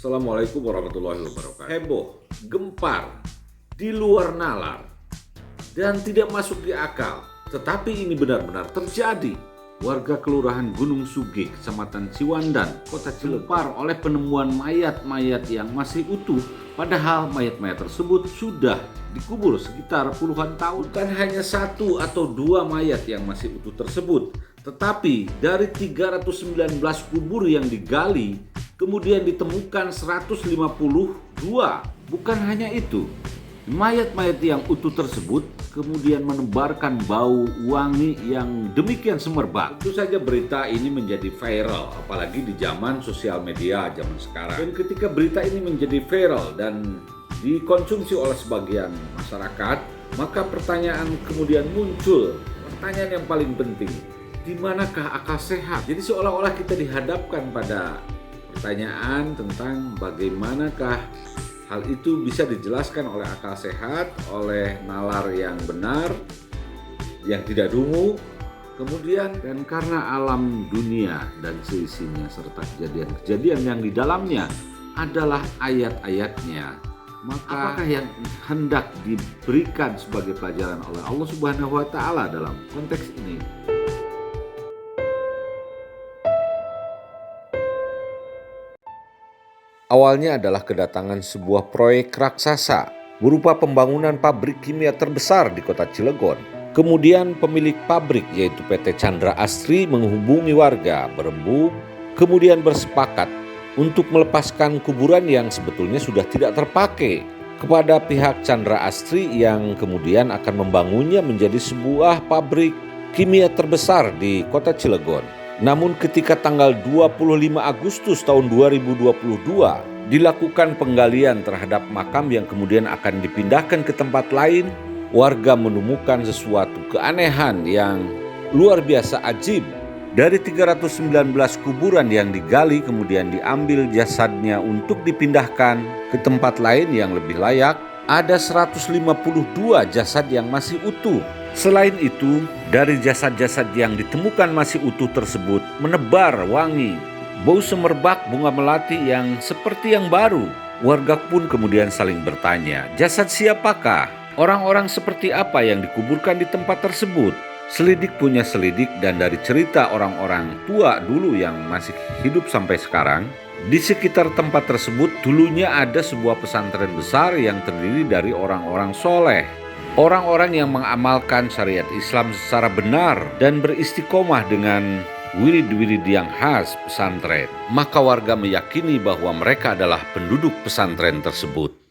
Assalamualaikum warahmatullahi wabarakatuh. Heboh, gempar, di luar nalar, dan tidak masuk di akal. Tetapi ini benar-benar terjadi. Warga Kelurahan Gunung Sugih, Kecamatan Ciwandan, Kota Cilegon oleh penemuan mayat-mayat yang masih utuh. Padahal mayat-mayat tersebut sudah dikubur sekitar puluhan tahun. Bukan hanya satu atau dua mayat yang masih utuh tersebut, tetapi dari 319 kubur yang digali, kemudian ditemukan 152. Bukan hanya itu, mayat-mayat yang utuh tersebut kemudian menebarkan bau wangi yang demikian semerbak. Tentu saja berita ini menjadi viral, apalagi di zaman sosial media zaman sekarang. Dan ketika berita ini menjadi viral dan dikonsumsi oleh sebagian masyarakat, maka pertanyaan kemudian muncul. Pertanyaan yang paling penting, di manakah akal sehat? Jadi seolah-olah kita dihadapkan pada pertanyaan tentang bagaimanakah hal itu bisa dijelaskan oleh akal sehat, oleh nalar yang benar, yang tidak dungu. Kemudian, dan karena alam dunia dan seisinya serta kejadian-kejadian yang di dalamnya adalah ayat-ayatnya, maka apakah yang hendak diberikan sebagai pelajaran oleh Allah Subhanahu wa Ta'ala dalam konteks ini? Awalnya adalah kedatangan sebuah proyek raksasa berupa pembangunan pabrik kimia terbesar di kota Cilegon. Kemudian pemilik pabrik yaitu PT Chandra Asri menghubungi warga berembuk, kemudian bersepakat untuk melepaskan kuburan yang sebetulnya sudah tidak terpakai kepada pihak Chandra Asri yang kemudian akan membangunnya menjadi sebuah pabrik kimia terbesar di kota Cilegon. Namun ketika tanggal 25 Agustus tahun 2022 dilakukan penggalian terhadap makam yang kemudian akan dipindahkan ke tempat lain, warga menemukan sesuatu keanehan yang luar biasa ajib. Dari 319 kuburan yang digali kemudian diambil jasadnya untuk dipindahkan ke tempat lain yang lebih layak, ada 152 jasad yang masih utuh. Selain itu, dari jasad-jasad yang ditemukan masih utuh tersebut menebar wangi, bau semerbak bunga melati yang seperti yang baru. Warga pun kemudian saling bertanya, jasad siapakah? Orang-orang seperti apa yang dikuburkan di tempat tersebut? Selidik punya selidik, dan dari cerita orang-orang tua dulu yang masih hidup sampai sekarang, di sekitar tempat tersebut dulunya ada sebuah pesantren besar yang terdiri dari orang-orang soleh. Orang-orang yang mengamalkan syariat Islam secara benar dan beristiqomah dengan wirid-wirid yang khas pesantren. Maka warga meyakini bahwa mereka adalah penduduk pesantren tersebut.